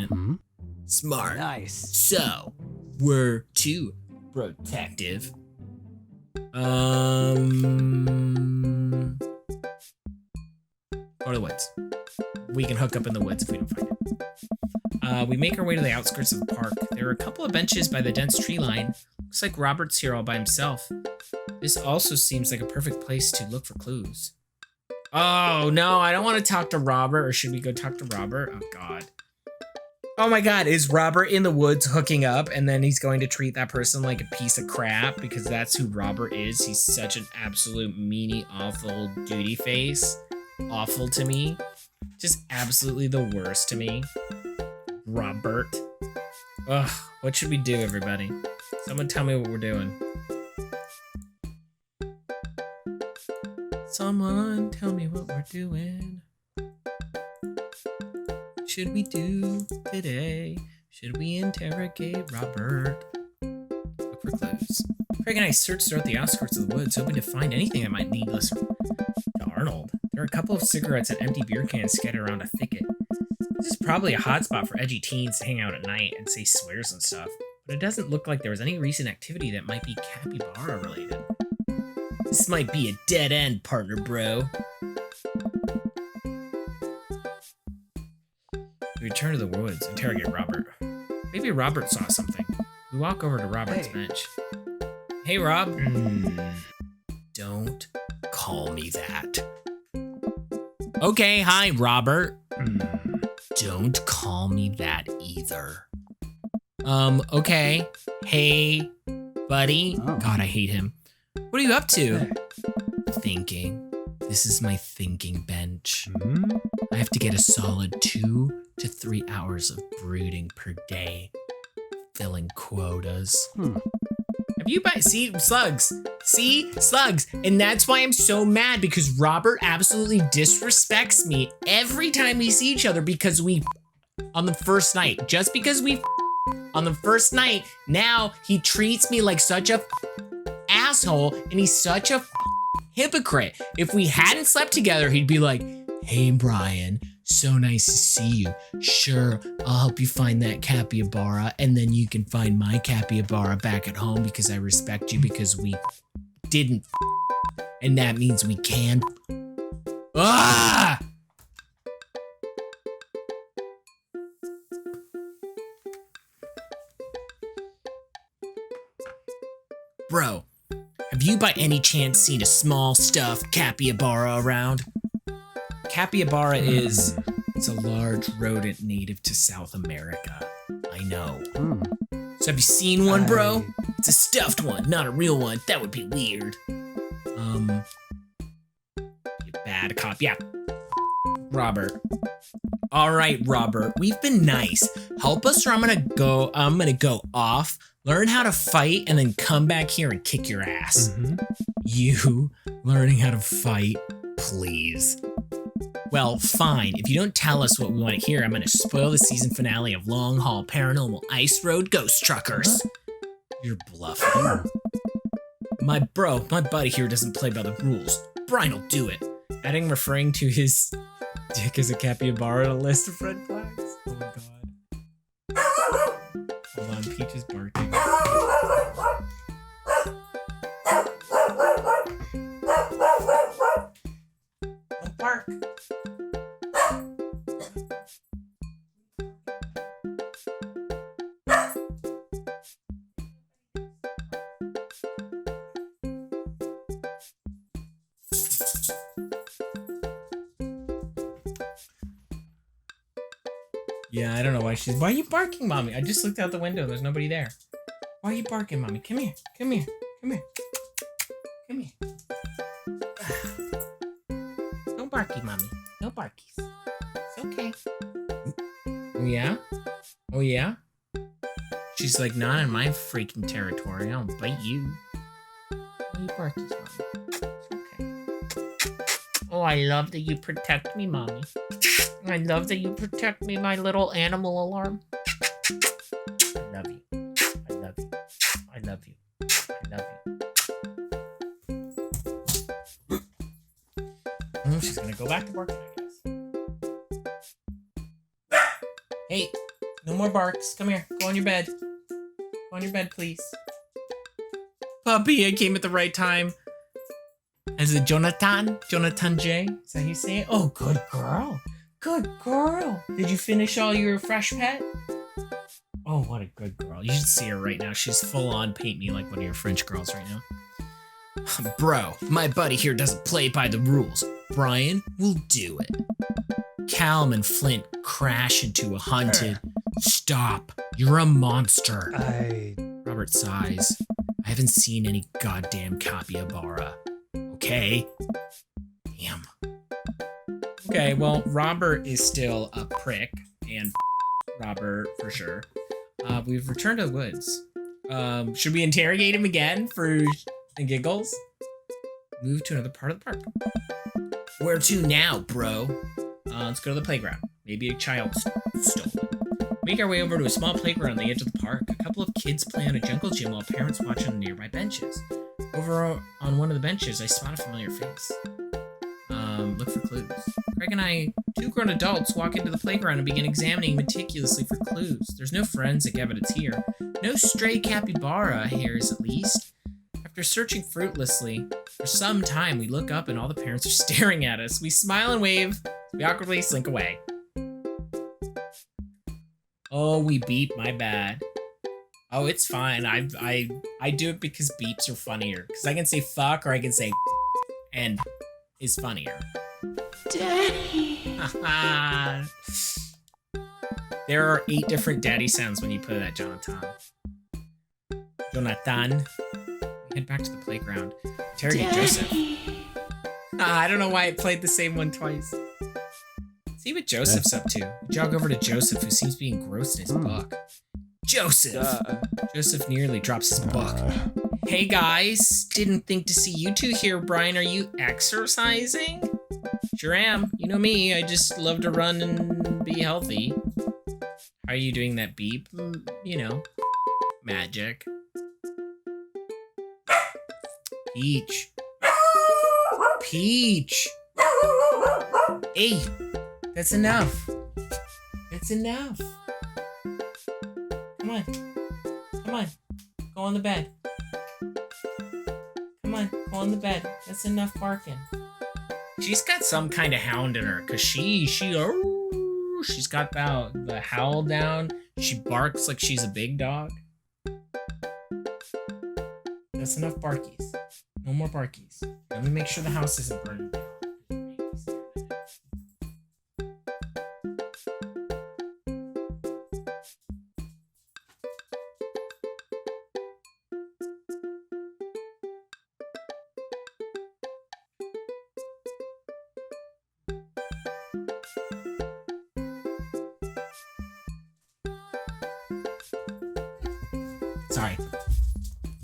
environment. Smart. Nice. So, we're too protective. Go to the woods. We can hook up in the woods if we don't find it. We make our way to the outskirts of the park. There are a couple of benches by the dense tree line. Looks like Robert's here all by himself. This also seems like a perfect place to look for clues. Oh, no, I don't want to talk to Robert. Or should we go talk to Robert? Oh, God. Oh, my God. Is Robert in the woods hooking up, and then he's going to treat that person like a piece of crap because that's who Robert is? He's such an absolute meanie, awful duty face. Awful to me. Just absolutely the worst to me. Robert. Ugh, what should we do, everybody? Someone tell me what we're doing. Someone tell me what we're doing. Should we do today? Should we interrogate Robert? Look for clues. Craig and I searched throughout the outskirts of the woods, hoping to find anything that might lead us to Arnold. There are a couple of cigarettes and empty beer cans scattered around a thicket. This is probably a hotspot for edgy teens to hang out at night and say swears and stuff, but it doesn't look like there was any recent activity that might be capybara related. This might be a dead end, partner bro. We return to the woods, interrogate Robert. Maybe Robert saw something. We walk over to Robert's bench. Hey, Rob. Don't call me that. Okay, hi, Robert. Don't call me that either. Okay. Hey, buddy. Oh. God, I hate him. What are you up to? Thinking. This is my thinking bench. I have to get a solid 2 to 3 hours of brooding per day, filling quotas. Have you see slugs? See slugs, and that's why I'm so mad because Robert absolutely disrespects me every time we see each other because we on the first night. Just because we on the first night, now he treats me like such a asshole, and he's such a hypocrite. If we hadn't slept together, he'd be like, "Hey, Brian, so nice to see you. Sure, I'll help you find that capybara, and then you can find my capybara back at home because I respect you because we didn't, and that means we can." Ah! Bro, have you by any chance seen a small stuffed capybara around? Capybara it's a large rodent native to South America. I know. So have you seen one, bro? It's a stuffed one, not a real one. That would be weird. You bad cop. Yeah. Robert. All right, Robert. We've been nice. Help us or I'm gonna go off, learn how to fight, and then come back here and kick your ass. You learning how to fight, please. Well, fine. If you don't tell us what we want to hear, I'm going to spoil the season finale of Long Haul Paranormal Ice Road Ghost Truckers. You're bluffing. My buddy here doesn't play by the rules. Brian will do it. Adding referring to his dick as a capybara to a list of red flags. Oh my god. Hold on, Peach is barking. Don't bark. Yeah, I don't know why why are you barking, Mommy? I just looked out the window. There's nobody there. Why are you barking, Mommy? Come here. Come here. Come here. Come here. No barky, Mommy. No barkies. It's okay. Oh, yeah? Oh, yeah? She's like, not in my freaking territory. I'll bite you. Why are you barkies, Mommy? It's okay. Oh, I love that you protect me, Mommy. I love that you protect me, my little animal alarm. I love you. I love you. I love you. I love you. Oh, she's gonna go back to barking, I guess. Hey, No more barks. Come here. Go on your bed. Go on your bed, please. Puppy, I came at the right time. Is it Jonathan? Jonathan J? Is that how you say it? Oh, good girl. Good girl. Did you finish all your fresh pet? Oh, what a good girl. You should see her right now. She's full on paint me like one of your French girls right now. Bro, my buddy here doesn't play by the rules. Brian will do it. Calum and Flint crash into a hunted... Stop. You're a monster. Robert sighs. I haven't seen any goddamn capybara. Okay. Damn. Okay, well, Robert is still a prick, and Robert for sure. We've returned to the woods. Should we interrogate him again for giggles? Move to another part of the park. Where to now, bro? Let's go to the playground. Maybe a child stole it. Make our way over to a small playground on the edge of the park. A couple of kids play on a jungle gym while parents watch on nearby benches. Over on one of the benches, I spot a familiar face. Look for clues. Craig and I, two grown adults, walk into the playground and begin examining meticulously for clues. There's no forensic evidence here. No stray capybara hairs, at least. After searching fruitlessly for some time, we look up and all the parents are staring at us. We smile and wave. We awkwardly slink away. Oh, we beep. My bad. Oh, it's fine. I do it because beeps are funnier. Because I can say fuck or I can say and is funnier. Daddy. There are 8 different daddy sounds when you put it at Jonathan. Jonathan. We head back to the playground. Interrogate Joseph. I don't know why it played the same one twice. See what Joseph's up to. We jog over to Joseph, who seems to be engrossed in his book. Joseph! Joseph nearly drops his book. Hey guys, didn't think to see you two here. Brian, are you exercising? Sure am. You know me, I just love to run and be healthy. How are you doing that beep? You know, magic. Peach. Peach! Hey, that's enough. That's enough. Come on. Come on. Go on the bed. Come on, go on the bed. That's enough barking. She's got some kind of hound in her, cause she's got the howl down. She barks like she's a big dog. That's enough barkies. No more barkies. Let me make sure the house isn't burning down. Sorry.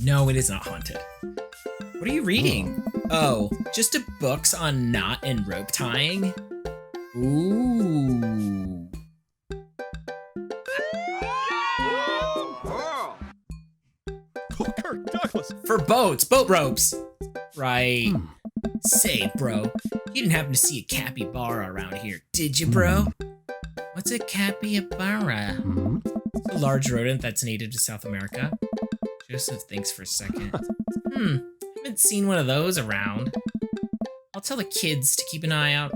No, it is not haunted. What are you reading? Oh, just a books on knot and rope tying? Ooh. Kirk Douglas. For boats, boat ropes. Right. Say, bro, you didn't happen to see a capybara around here, did you, bro? What's a capybara? It's a large rodent that's native to South America. Joseph thinks for a second. Haven't seen one of those around. I'll tell the kids to keep an eye out.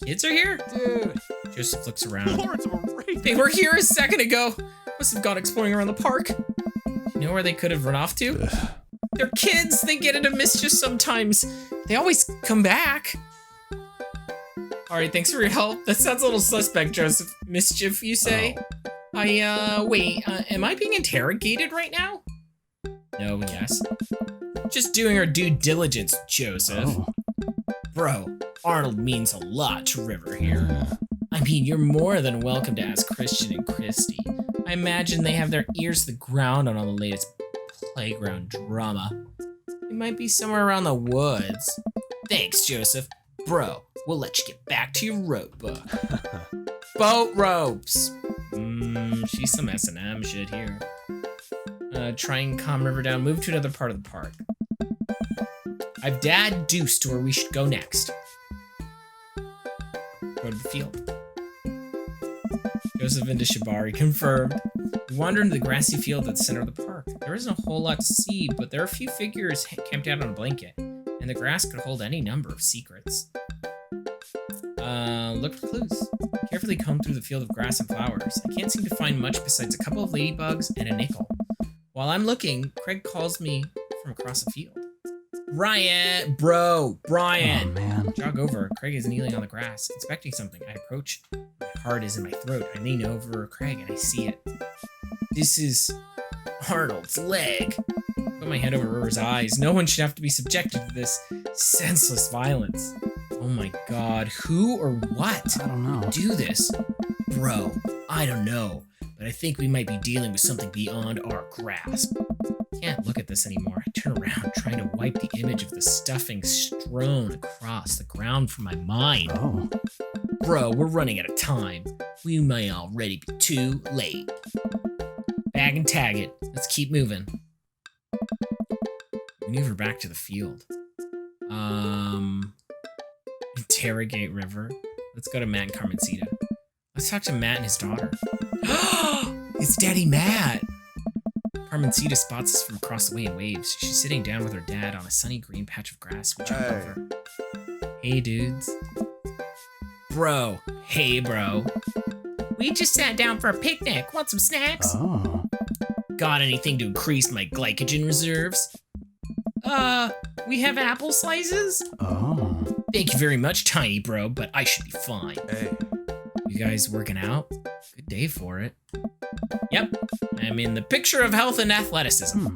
The kids are here? Dude. Joseph looks around. Lawrence of Arabia. They were here a second ago. Must have gone exploring around the park. You know where they could have run off to? They're kids. They get into mischief sometimes. They always come back. Alright, thanks for your help. That sounds a little suspect, Joseph. Mischief, you say? Wait, am I being interrogated right now? No, yes. Just doing our due diligence, Joseph. Bro, Arnold means a lot to River here. I mean, you're more than welcome to ask Christian and Christy. I imagine they have their ears to the ground on all the latest playground drama. It might be somewhere around the woods. Thanks, Joseph. Bro, we'll let you get back to your rope book. Boat ropes. She's some S&M shit here. Try and calm River down. Move to another part of the park. I've dad deuced to where we should go next. Go to the field. Joseph into Shibari, confirmed. We wandered into the grassy field at the center of the park. There isn't a whole lot to see, but there are a few figures camped out on a blanket, and the grass could hold any number of secrets. Look for clues. Carefully comb through the field of grass and flowers. I can't seem to find much besides a couple of ladybugs and a nickel. While I'm looking, Craig calls me from across the field. Brian! Bro! Brian! Oh, man. Jog over. Craig is kneeling on the grass, inspecting something. I approach. My heart is in my throat. I lean over Craig and I see it. This is Arnold's leg. Put my hand over River's eyes. No one should have to be subjected to this senseless violence. Oh my god, who or what I don't know. would do this? Bro, I don't know, but I think we might be dealing with something beyond our grasp. Can't look at this anymore. I turn around, trying to wipe the image of the stuffing strewn across the ground from my mind. Oh. Bro, we're running out of time. We may already be too late. Bag and tag it. Let's keep moving. Maneuver back to the field. Interrogate River. Let's go to Matt and Carmencita. Let's talk to Matt and his daughter. It's Daddy Matt! Carmencita spots us from across the way and waves. She's sitting down with her dad on a sunny green patch of grass. We jump over. Hey, dudes. Bro. Hey, bro. We just sat down for a picnic. Want some snacks? Oh. Got anything to increase my glycogen reserves? We have apple slices? Oh. Thank you very much, tiny bro, but I should be fine. Hey. You guys working out? Good day for it. Yep, I'm in the picture of health and athleticism.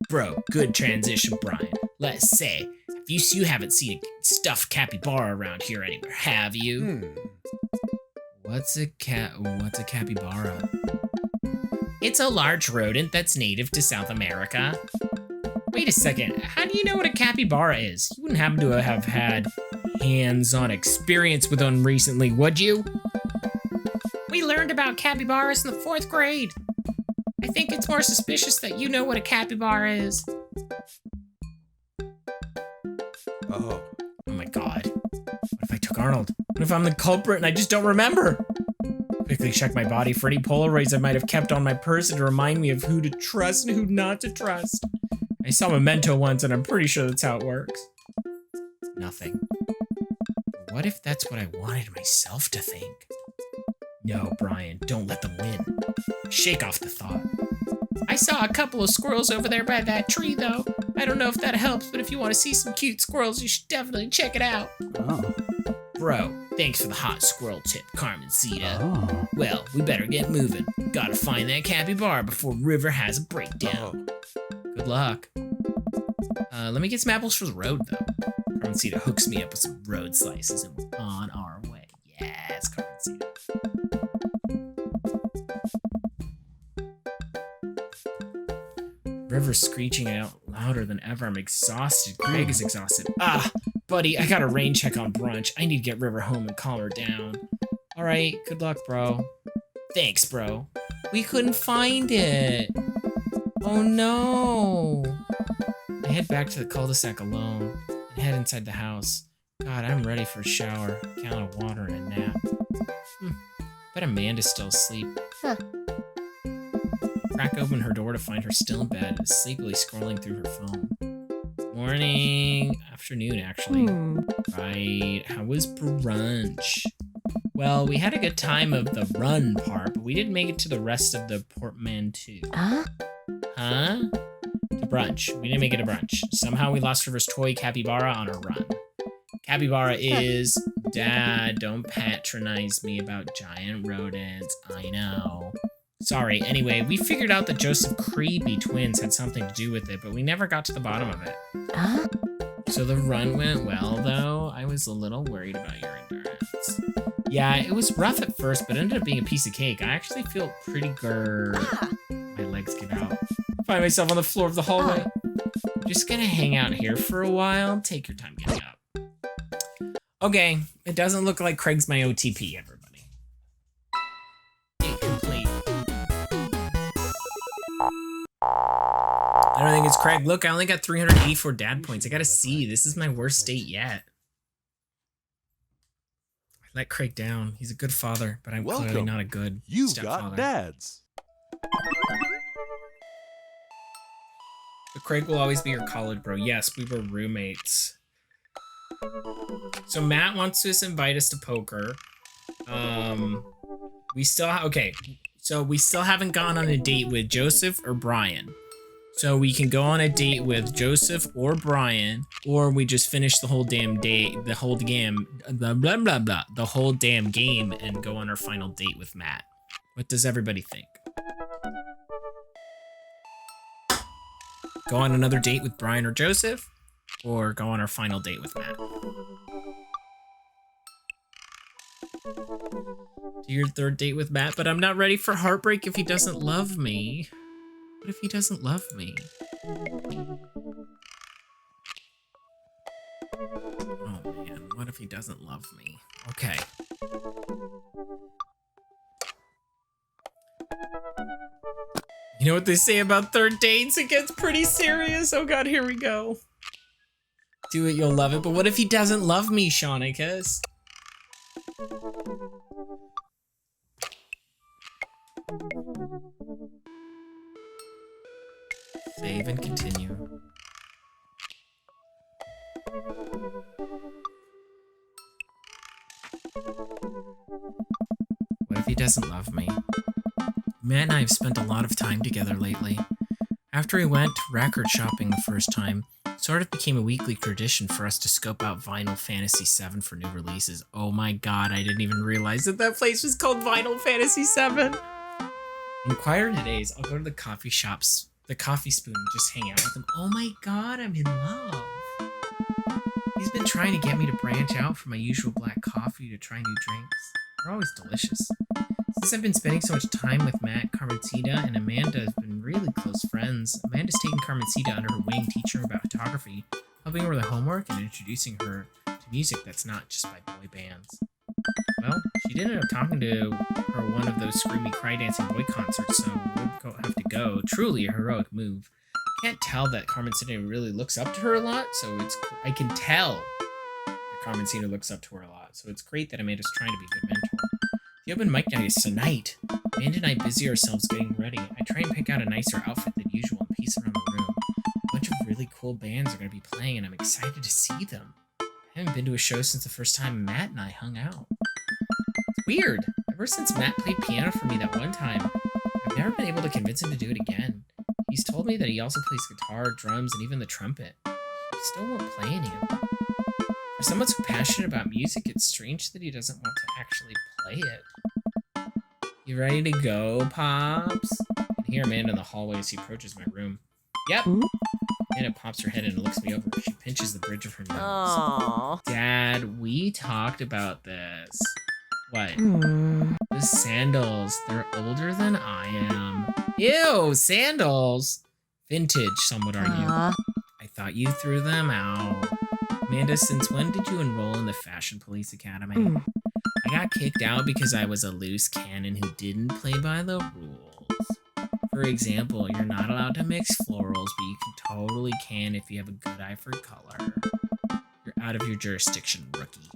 Bro, good transition, Brian. Let's say, you haven't seen a stuffed capybara around here anywhere, have you? What's a capybara? It's a large rodent that's native to South America. Wait a second, how do you know what a capybara is? You wouldn't happen to have had hands-on experience with one recently, would you? We learned about capybaras in the 4th grade. I think it's more suspicious that you know what a capybara is. Oh. Oh my god. What if I took Arnold? What if I'm the culprit and I just don't remember? Quickly check my body for any Polaroids I might have kept on my person to remind me of who to trust and who not to trust. I saw Memento once and I'm pretty sure that's how it works. Nothing. What if that's what I wanted myself to think? No, Brian, don't let them win. Shake off the thought. I saw a couple of squirrels over there by that tree, though. I don't know if that helps, but if you want to see some cute squirrels, you should definitely check it out. Oh. Bro, thanks for the hot squirrel tip, Carmencita. Oh. Well, we better get moving. Gotta find that capybara before River has a breakdown. Good luck. Let me get some apples for the road, though. Carmencita hooks me up with some road slices and we're on our way. Yes, Carmencita. River's screeching out louder than ever. I'm exhausted. Craig is exhausted. Ah, buddy, I got a rain check on brunch. I need to get River home and calm her down. All right, good luck, bro. Thanks, bro. We couldn't find it. Oh, no. I head back to the cul-de-sac alone and head inside the house. God, I'm ready for a shower, a gallon of water, and a nap. Bet Amanda's still asleep. Huh. Crack open her door to find her still in bed, sleepily scrolling through her phone. Morning. Afternoon, actually. Right. How was brunch? Well, we had a good time of the run part, but we didn't make it to the rest of the portmanteau. Huh? Huh? To brunch. We didn't make it to brunch. Somehow we lost River's toy capybara on our run. Capybara is... Dad, don't patronize me about giant rodents. I know. Sorry. Anyway, we figured out that Joseph Creepy twins had something to do with it, but we never got to the bottom of it. Huh? So the run went well, though. I was a little worried about your endurance. Yeah, it was rough at first, but ended up being a piece of cake. I actually feel pretty good. My legs give out. Find myself on the floor of the hallway. I'm just gonna hang out here for a while. Take your time getting up. Okay, it doesn't look like Craig's my OTP, everybody. Incomplete. I don't think it's Craig. Look, I only got 384 dad points. I got a C. This is my worst state yet. I let Craig down. He's a good father, but I'm clearly Welcome. not a good You've stepfather. got dads. But Craig will always be your college bro. Yes, we were roommates. So Matt wants to invite us to poker. We still okay. So we still haven't gone on a date with Joseph or Brian. So we can go on a date with Joseph or Brian, or we just finish the whole damn date, the whole game, blah blah blah blah, the whole damn game, and go on our final date with Matt. What does everybody think? Go on another date with Brian or Joseph, or go on our final date with Matt? Do your third date with Matt, but I'm not ready for heartbreak if he doesn't love me. What if he doesn't love me? Oh man, what if he doesn't love me? Okay. You know what they say about third dates? It gets pretty serious. Oh god, here we go. Do it, you'll love it. But what if he doesn't love me, Shaunicus? Save and continue. What if he doesn't love me? Matt and I have spent a lot of time together lately. After we went record shopping the first time, it sort of became a weekly tradition for us to scope out Vinyl Fantasy VII for new releases. Oh my god, I didn't even realize that that place was called Vinyl Fantasy VII. In quieter days, I'll go to the coffee shops, the Coffee Spoon, and just hang out with him. Oh my god, I'm in love. He's been trying to get me to branch out from my usual black coffee to try new drinks. They're always delicious. Since I've been spending so much time with Matt, Carmencita, and Amanda have been really close friends. Amanda's taken Carmencita under her wing, teaching her about photography, helping her with her homework, and introducing her to music that's not just by boy bands. Well, she did end up talking to her one of those screamy cry dancing boy concerts, so we'll have to go. Truly a heroic move. Can't tell that Carmencita really looks up to her a lot, so I can tell that Carmencita looks up to her a lot, so it's great that Amanda's trying to be a good mentor. The open mic night is tonight. Amanda and I busy ourselves getting ready. I try and pick out a nicer outfit than usual and pace around the room. A bunch of really cool bands are going to be playing, and I'm excited to see them. I haven't been to a show since the first time Matt and I hung out. It's weird. Ever since Matt played piano for me that one time, I've never been able to convince him to do it again. He's told me that he also plays guitar, drums, and even the trumpet. He still won't play any of them. For someone so passionate about music, it's strange that he doesn't want to actually play it. You ready to go, Pops? I can hear Amanda in the hallway as he approaches my room. Yep. Amanda pops her head in and looks me over. She pinches the bridge of her nose. Aww. Dad, we talked about this. What? The sandals. They're older than I am. Ew, sandals. Vintage, some would argue. I thought you threw them out. Amanda, since when did you enroll in the Fashion Police Academy? I got kicked out because I was a loose cannon who didn't play by the rules. For example, you're not allowed to mix florals, but you can totally can if you have a good eye for color. You're out of your jurisdiction, rookie.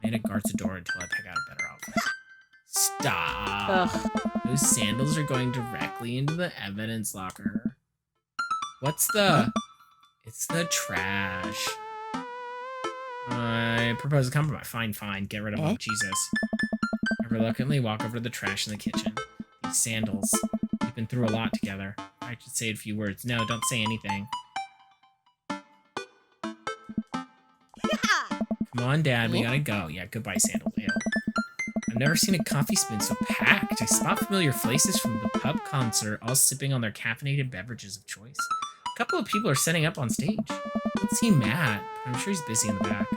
Amanda guards the door until I pick out a better outfit. Stop. Ugh. Those sandals are going directly into the evidence locker. What's the... It's the trash. I propose a compromise. Fine. Get rid of them. Jesus. I reluctantly walk over to the trash in the kitchen. These sandals. We've been through a lot together. I should say a few words. No, don't say anything. Come on, Dad. We gotta go. Yeah, goodbye, sandals. Ew. I've never seen a coffee spoon so packed. I spot familiar faces from the pub concert, all sipping on their caffeinated beverages of choice. A couple of people are setting up on stage. I don't see Matt, but I'm sure he's busy in the back.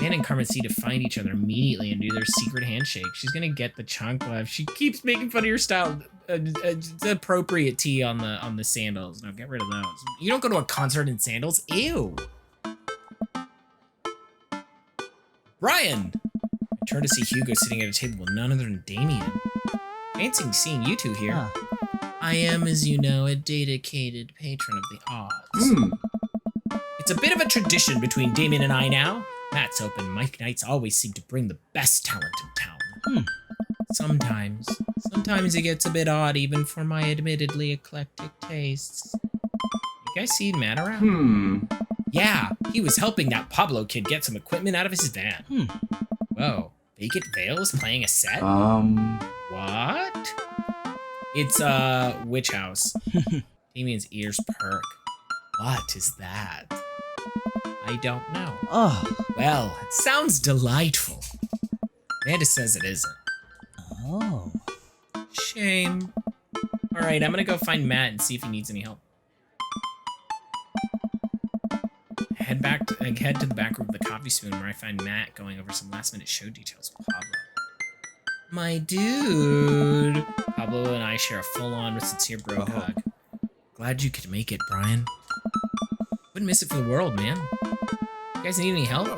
Man and Carmencita find each other immediately and do their secret handshake. She's gonna get the chunk left. She keeps making fun of your style. The appropriate tee on the sandals. No, get rid of those. You don't go to a concert in sandals. Ew. Brian. I turn to see Hugo sitting at a table with none other than Damien. Fancy seeing you two here. I am, as you know, a dedicated patron of the arts. It's a bit of a tradition between Damien and I now. Matt's open mic nights always seem to bring the best talent in town. Sometimes it gets a bit odd even for my admittedly eclectic tastes. You guys see Matt around? Yeah, he was helping that Pablo kid get some equipment out of his van. Whoa, Vacant Veil is playing a set? What? It's Witch House. Damien's ears perk. What is that? I don't know. Oh. Well, it sounds delightful. Amanda says it isn't. Oh. Shame. Alright, I'm gonna go find Matt and see if he needs any help. Head to the back room of the Coffee Spoon where I find Matt going over some last minute show details with Pablo. My dude! Pablo and I share a full-on sincere bro hug. Glad you could make it, Brian. Wouldn't miss it for the world, man. You guys need any help?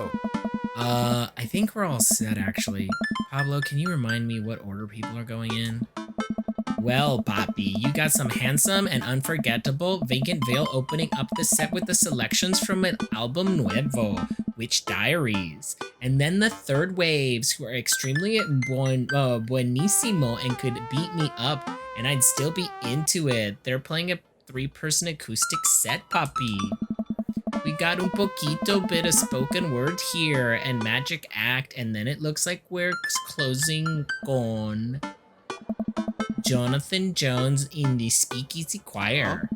I think we're all set, actually. Pablo, can you remind me what order people are going in? Well, Papi, you got some handsome and unforgettable Vacant Veil opening up the set with the selections from an album nuevo, Witch Diaries. And then the Third Waves, who are extremely buenissimo and could beat me up, and I'd still be into it. They're playing a 3-person acoustic set, Papi. We got un poquito bit of spoken word here and magic act, and then it looks like we're closing con Jonathan Jones in the Speakeasy Choir.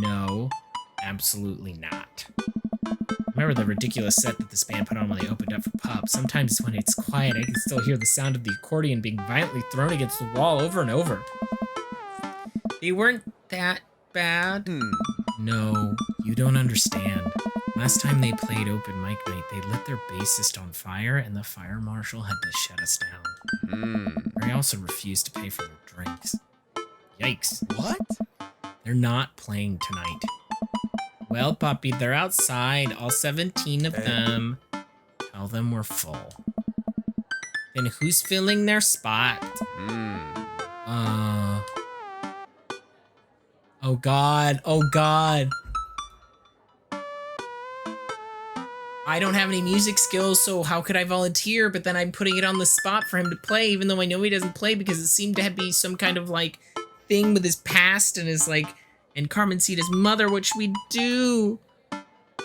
No, absolutely not. Remember the ridiculous set that this band put on when they opened up for Pub? Sometimes when it's quiet, I can still hear the sound of the accordion being violently thrown against the wall over and over. They weren't that bad. No, you don't understand. Last time they played open mic night, they lit their bassist on fire and the fire marshal had to shut us down. They also refused to pay for their drinks. Yikes. What? They're not playing tonight. Well, Puppy, they're outside, all 17 of them. Tell them we're full. Then who's filling their spot? Oh God, oh God. I don't have any music skills, so how could I volunteer? But then I'm putting it on the spot for him to play, even though I know he doesn't play because it seemed to be some kind of like thing with his past and his like, and Carmencita's mother. What should we do?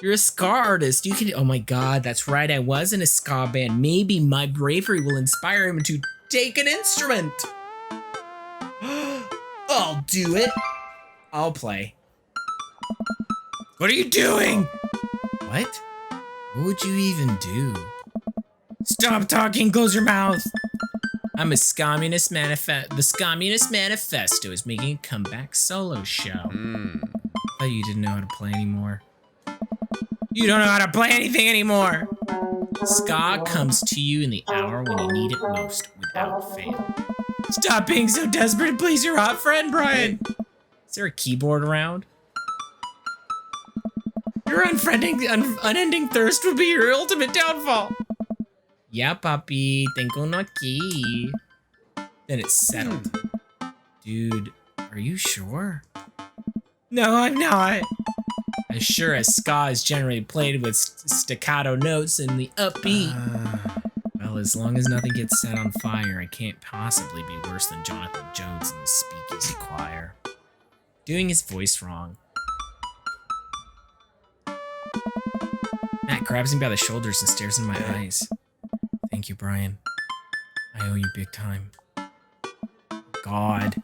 You're a ska artist. You can, oh my God, that's right. I was in a ska band. Maybe my bravery will inspire him to take an instrument. I'll do it. I'll play. What are you doing? What? What would you even do? Stop talking, close your mouth! I'm a Scommunist Manifesto. The Scommunist Manifesto is making a comeback solo show. Thought you didn't know how to play anymore. You don't know how to play anything anymore! Ska comes to you in the hour when you need it most, without fail. Stop being so desperate to please your hot friend, Brian! Is there a keyboard around? Your unending thirst would be your ultimate downfall. Yeah, papi, tengo uno aquí. Then it's settled. Dude, are you sure? No, I'm not. As sure as ska is generally played with staccato notes in the upbeat. Well, as long as nothing gets set on fire, it can't possibly be worse than Jonathan Jones in the Speakeasy Choir. Doing his voice wrong. Matt grabs me by the shoulders and stares in my eyes. Thank you, Brian. I owe you big time. God.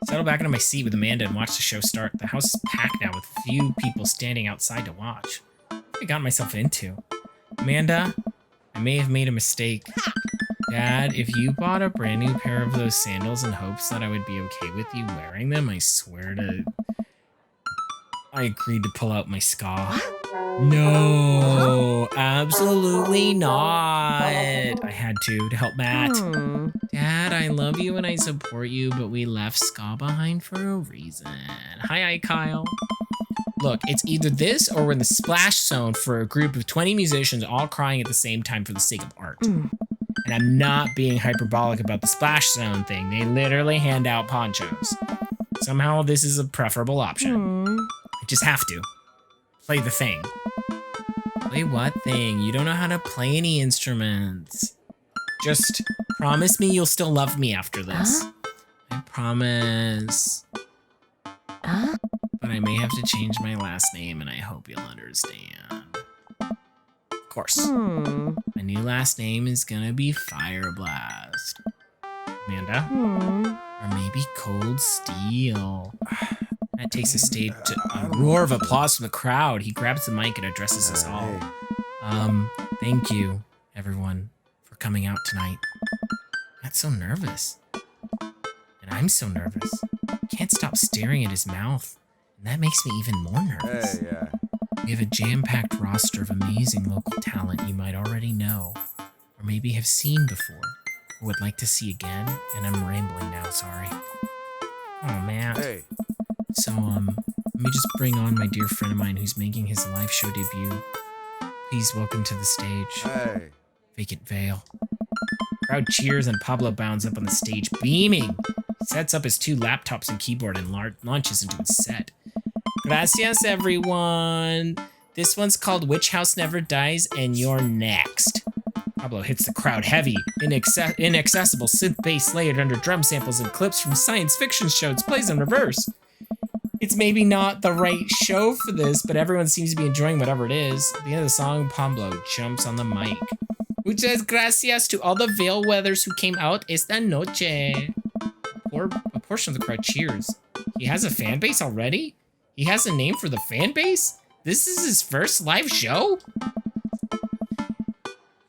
Settle back into my seat with Amanda and watch the show start. The house is packed now with few people standing outside to watch. What have I got myself into? Amanda, I may have made a mistake. Dad, if you bought a brand new pair of those sandals in hopes that I would be okay with you wearing them, I swear to... I agreed to pull out my ska. No, absolutely not. I had to help Matt. Dad, I love you and I support you, but we left ska behind for a reason. Hi, Kyle. Look, it's either this or we're in the splash zone for a group of 20 musicians all crying at the same time for the sake of art. And I'm not being hyperbolic about the splash zone thing. They literally hand out ponchos. Somehow this is a preferable option. I just have to. Play the thing. Play what thing? You don't know how to play any instruments. Just promise me you'll still love me after this. I promise. But I may have to change my last name, and I hope you'll understand. Of course. My new last name is gonna be Fireblast. Amanda? Or maybe Cold Steel. That takes the stage to a roar of applause from the crowd. He grabs the mic and addresses us all. Thank you, everyone, for coming out tonight. I got so nervous. And I'm so nervous. Can't stop staring at his mouth. And that makes me even more nervous. We have a jam-packed roster of amazing local talent you might already know, or maybe have seen before, or would like to see again, and I'm rambling now, sorry. Oh, man. So, let me just bring on my dear friend of mine who's making his live show debut. Please welcome to the stage. Vacant Veil. Crowd cheers and Pablo bounds up on the stage, beaming. He sets up his 2 laptops and keyboard and launches into his set. Gracias, everyone. This one's called Witch House Never Dies, and you're next. Pablo hits the crowd heavy, inaccessible synth bass layered under drum samples and clips from science fiction shows, plays in reverse. It's maybe not the right show for this, but everyone seems to be enjoying whatever it is. At the end of the song, Pablo jumps on the mic. Muchas gracias to all the Veil Weathers who came out esta noche. A portion of the crowd cheers. He has a fan base already? He has a name for the fan base? This is his first live show?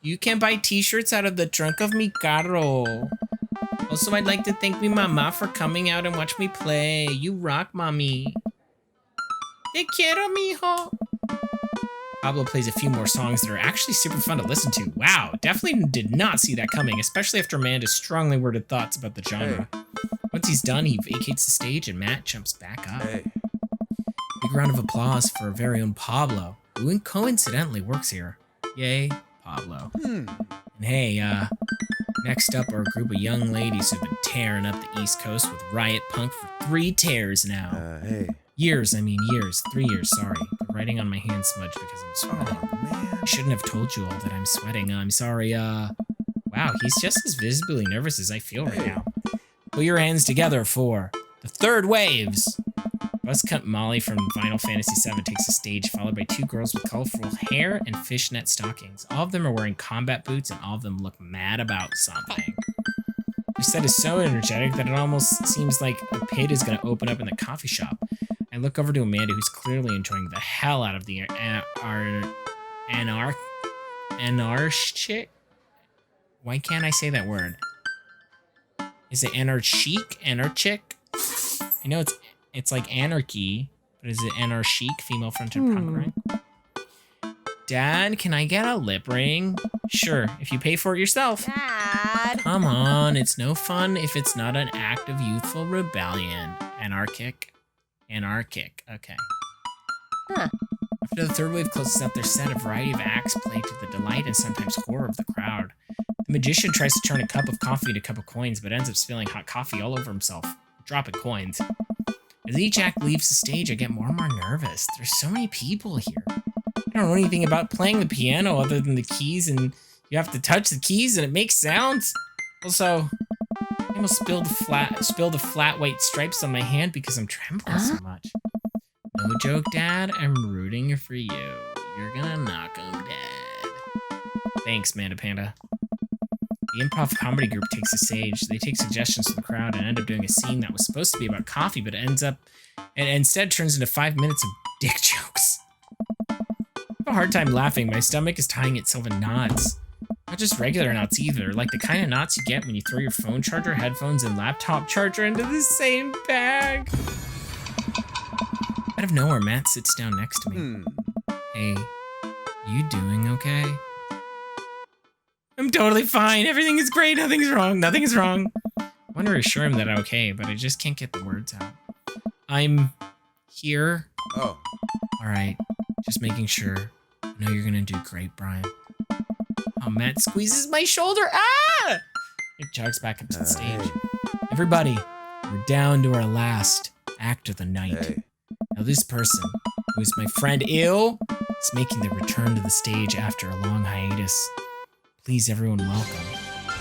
You can buy t-shirts out of the trunk of mi carro. Also, I'd like to thank mi mama for coming out and watch me play. You rock, mommy. Te quiero, mijo. Pablo plays a few more songs that are actually super fun to listen to. Wow, definitely did not see that coming, especially after Amanda's strongly worded thoughts about the genre. Once he's done, he vacates the stage and Matt jumps back up. Big round of applause for our very own Pablo, who coincidentally works here. Yay, Pablo. And hey, next up are a group of young ladies who've been tearing up the East Coast with Riot Punk for 3 tears now. Years, 3 years, sorry. The writing on my hand smudged because I'm sweating. Oh, man. I shouldn't have told you all that I'm sweating. I'm sorry, wow, he's just as visibly nervous as I feel right now. Put your hands together for the Third Waves. Buzzcut Molly from Final Fantasy VII takes the stage, followed by 2 girls with colorful hair and fishnet stockings. All of them are wearing combat boots, and all of them look mad about something. Their set is so energetic that it almost seems like a pit is going to open up in the coffee shop. I look over to Amanda, who's clearly enjoying the hell out of the anarchic. Why can't I say that word? Is it anarchic? Anarchic? I know it's like anarchy, but is it anarchic? Female-fronted punk rock? Dad, can I get a lip ring? Sure, if you pay for it yourself. Dad. Come on, it's no fun if it's not an act of youthful rebellion. Anarchic. Okay. After the Third Wave closes out their set, a variety of acts play to the delight and sometimes horror of the crowd. The magician tries to turn a cup of coffee into a cup of coins, but ends up spilling hot coffee all over himself, dropping coins. As each act leaves the stage, I get more and more nervous. There's so many people here. I don't know anything about playing the piano other than the keys, and you have to touch the keys and it makes sounds. Also, I almost spilled the flat white stripes on my hand because I'm trembling so much. No joke, Dad. I'm rooting for you. You're gonna knock him dead. Thanks, Manda Panda. The improv comedy group takes the stage. They take suggestions from the crowd and end up doing a scene that was supposed to be about coffee, but instead turns into 5 minutes of dick jokes. I have a hard time laughing. My stomach is tying itself in knots. Not just regular knots either, like the kind of knots you get when you throw your phone charger, headphones, and laptop charger into the same bag. Out of nowhere, Matt sits down next to me. Hey, you doing okay? I'm totally fine. Everything is great. Nothing's wrong. Nothing is wrong. I want to reassure him that I'm okay, but I just can't get the words out. I'm here. Oh. All right. Just making sure. I know you're going to do great, Brian. Oh, Matt squeezes my shoulder. Ah! It jogs back up to the stage. Everybody, we're down to our last act of the night. Now this person, who is my friend Ill, is making their return to the stage after a long hiatus. Please, everyone, welcome.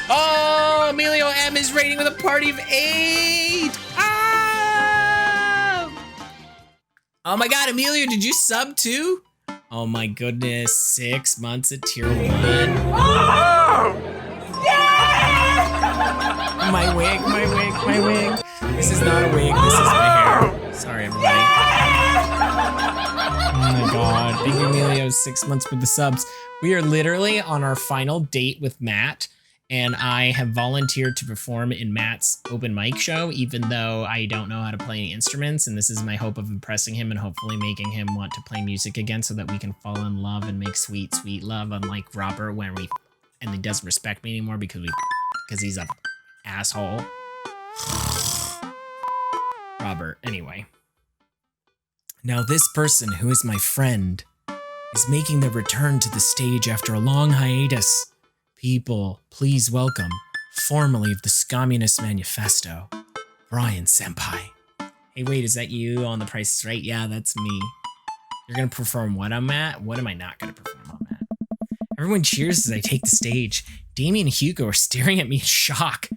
Oh, Emilio M is rating with a party of 8. Oh my God, Emilio, did you sub too? Oh my goodness, 6 months at tier 1. Oh! Yeah! My wig. This is not a wig, this is my hair. Sorry, everybody. Oh my God, thank you, Emilio, 6 months for the subs. We are literally on our final date with Matt, and I have volunteered to perform in Matt's open mic show, even though I don't know how to play any instruments, and this is my hope of impressing him and hopefully making him want to play music again so that we can fall in love and make sweet, sweet love, unlike Robert and he doesn't respect me anymore because he's a asshole. Robert, anyway. Now this person, who is my friend, is making their return to the stage after a long hiatus. People, please welcome, formerly of the Communist Manifesto, Brian Senpai. Hey, wait, is that you on The Price is Right? Yeah, that's me. You're gonna perform what on Matt? What am I not gonna perform on Matt? Everyone cheers as I take the stage. Damien and Hugo are staring at me in shock.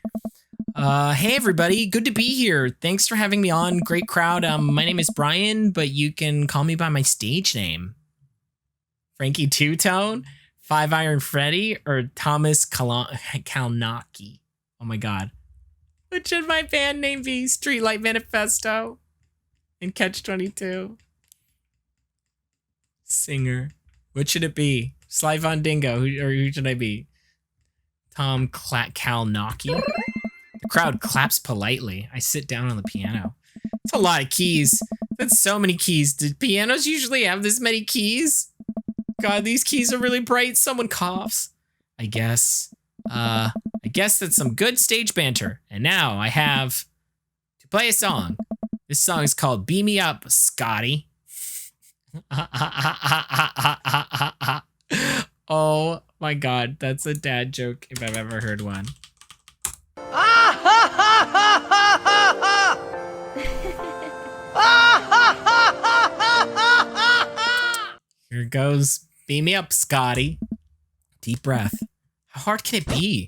Hey everybody, good to be here. Thanks for having me on, great crowd. My name is Brian, but you can call me by my stage name. Frankie Two-Tone, Five Iron Freddy, or Thomas Kalnaki. Oh my God. What should my band name be? Streetlight Manifesto and Catch-22. Singer. What should it be? Sly Von Dingo, who should I be? Tom Kalnaki. The crowd claps politely. I sit down on the piano. It's a lot of keys. That's so many keys. Did pianos usually have this many keys? God, these keys are really bright. Someone coughs. I guess that's some good stage banter. And now I have to play a song. This song is called Beam Me Up, Scotty. Oh my God, that's a dad joke if I've ever heard one. Here goes. Beam me up, Scotty. Deep breath. How hard can it be?